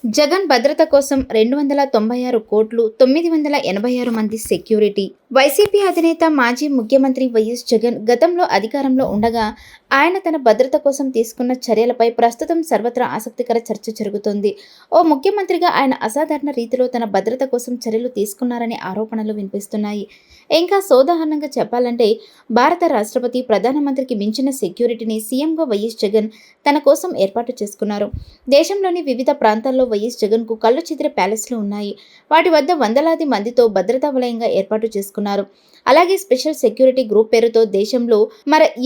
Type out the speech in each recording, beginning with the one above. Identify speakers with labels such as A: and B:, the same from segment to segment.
A: జగన్ భద్రత కోసం 296 కోట్లు, 986 మంది సెక్యూరిటీ. వైసీపీ అధినేత మాజీ ముఖ్యమంత్రి వైఎస్ జగన్ గతంలో అధికారంలో ఉండగా ఆయన తన భద్రత కోసం తీసుకున్న చర్యలపై ప్రస్తుతం సర్వత్రా ఆసక్తికర చర్చ జరుగుతోంది. ఓ ముఖ్యమంత్రిగా ఆయన అసాధారణ రీతిలో తన భద్రత కోసం చర్యలు తీసుకున్నారనే ఆరోపణలు వినిపిస్తున్నాయి. ఇంకా సోదాహరణంగా చెప్పాలంటే భారత రాష్ట్రపతి, ప్రధానమంత్రికి మించిన సెక్యూరిటీని సీఎంగా వైఎస్ జగన్ తన కోసం ఏర్పాటు చేసుకున్నారు. దేశంలోని వివిధ ప్రాంతాల్లో వైఎస్ జగన్కు కళ్ళు చెదిరే ప్యాలెస్లు ఉన్నాయి. వాటి వద్ద వందలాది మందితో భద్రతా వలయంగా ఏర్పాటు చేసుకున్నారు. అలాగే స్పెషల్ సెక్యూరిటీ గ్రూప్ పేరుతో దేశంలో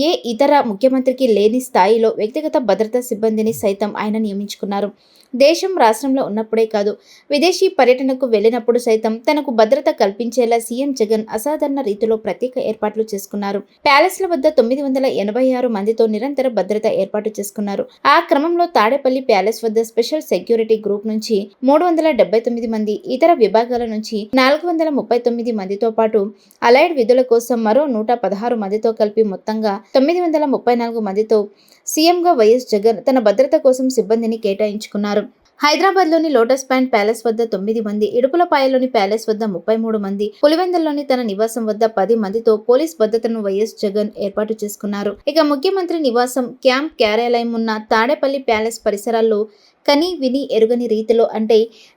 A: ఏ ఇతర ముఖ్యమంత్రికి లేని స్థాయిలో వ్యక్తిగత భద్రతా సిబ్బందిని సైతం ఆయన నియమించుకున్నారు. దేశం, రాష్ట్రంలో ఉన్నప్పుడే కాదు, విదేశీ పర్యటనకు వెళ్లినప్పుడు సైతం తనకు భద్రత కల్పించేలా సీఎం జగన్ అసాధారణ రీతిలో ప్రత్యేక ఏర్పాట్లు చేసుకున్నారు. ప్యాలెస్ల వద్ద 986 మందితో నిరంతర భద్రత ఏర్పాటు చేసుకున్నారు. ఆ క్రమంలో తాడేపల్లి ప్యాలెస్ వద్ద స్పెషల్ సెక్యూరిటీ గ్రూప్ నుంచి 379 మంది, ఇతర విభాగాల నుంచి 439 మందితో పాటు అలైడ్ విధుల కోసం మరో 116 మందితో కలిపి మొత్తంగా 934 మందితో సీఎంగా వైఎస్ జగన్ తన భద్రత కోసం సిబ్బందిని కేటాయించుకున్నారు. హైదరాబాద్లోని లోటస్ పాయింట్ ప్యాలెస్ వద్ద 9 మంది, ఇడుపులపాయలోని ప్యాలెస్ వద్ద 33 మంది, పులివెందుల్లోని తన నివాసం వద్ద 10 మందితో పోలీస్ భద్రతను వైఎస్ జగన్ ఏర్పాటు చేసుకున్నారు. ఇక ముఖ్యమంత్రి నివాసం, క్యాంప్ కార్యాలయం ఉన్న తాడేపల్లి ప్యాలెస్ పరిసరాల్లో కని విని ఎరుగని రీతిలో అంటే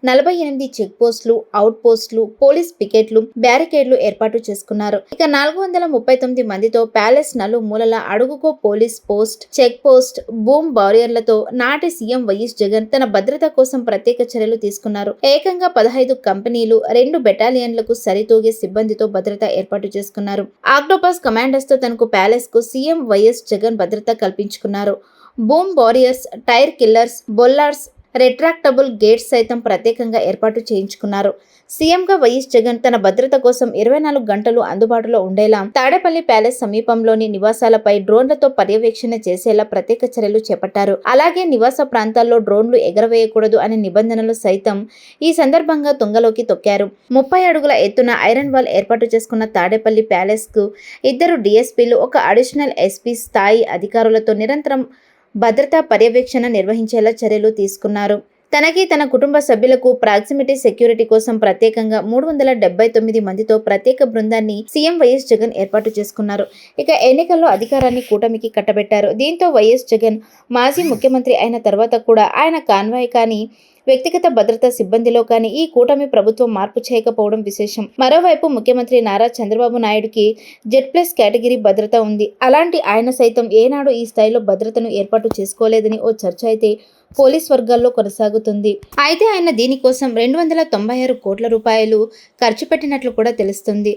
A: 48 చెక్ పోస్టులు, అవుట్ పోస్టులు, పోలీస్ పికెట్లు, బ్యారికేడ్లు ఏర్పాటు చేసుకున్నారు. ఇక 439 మందితో ప్యాలెస్ నలుమూలల అడుగుకో police post, check post, boom బారియర్లతో నాటి సీఎం వైఎస్ జగన్ తన భద్రత కోసం ప్రత్యేక చర్యలు తీసుకున్నారు. ఏకంగా 15 కంపెనీలు, 2 బెటాలియన్లకు సరితూగే సిబ్బందితో భద్రత ఏర్పాటు చేసుకున్నారు. ఆక్టోపస్ కమాండర్స్ తో తనకు ప్యాలెస్ కు సీఎం వైఎస్ జగన్ భద్రత కల్పించుకున్నారు. Boom barriers, tyre killers, bollards, retractable gates సైతం ప్రత్యేకంగా ఏర్పాటు చేయించుకున్నారు. సీఎంగా వైఎస్ జగన్ తన భద్రత కోసం 24 గంటలు అందుబాటులో ఉండేలా తాడేపల్లి ప్యాలెస్ సమీపంలోని నివాసాలపై డ్రోన్లతో పర్యవేక్షణ చేసేలా ప్రత్యేక చర్యలు చేపట్టారు. అలాగే నివాస ప్రాంతాల్లో డ్రోన్లు ఎగరవేయకూడదు అనే నిబంధనలు సైతం ఈ సందర్భంగా తుంగలోకి తొక్కారు. 30 అడుగుల ఎత్తున ఐరన్ వాల్ ఏర్పాటు చేసుకున్న తాడేపల్లి ప్యాలెస్ కు 2 డీఎస్పీలు, 1 అడిషనల్ ఎస్పీ స్థాయి అధికారులతో నిరంతరం భద్రతా పర్యవేక్షణ నిర్వహించేలా చర్యలు తీసుకున్నారు. తనకి, తన కుటుంబ సభ్యులకు ప్రాక్సిమిటీ సెక్యూరిటీ కోసం ప్రత్యేకంగా 379 మందితో ప్రత్యేక బృందాన్ని సీఎం వైఎస్ జగన్ ఏర్పాటు చేసుకున్నారు. ఇక ఎన్నికల్లో అధికారాన్ని కూటమికి కట్టబెట్టారు. దీంతో వైఎస్ జగన్ మాజీ ముఖ్యమంత్రి అయిన తర్వాత కూడా ఆయన కాన్వాయ్ కానీ, వ్యక్తిగత భద్రతా సిబ్బందిలో కానీ ఈ కూటమి ప్రభుత్వం మార్పు చేయకపోవడం విశేషం. మరోవైపు ముఖ్యమంత్రి నారా చంద్రబాబు నాయుడుకి Z+ కేటగిరీ భద్రత ఉంది. అలాంటి ఆయన సైతం ఏనాడు ఈ స్థాయిలో భద్రతను ఏర్పాటు చేసుకోలేదని ఓ చర్చ అయితే పోలీస్ వర్గాల్లో కొనసాగుతుంది. అయితే ఆయన దీనికోసం 296 కోట్ల రూపాయలు ఖర్చు పెట్టినట్లు కూడా తెలుస్తుంది.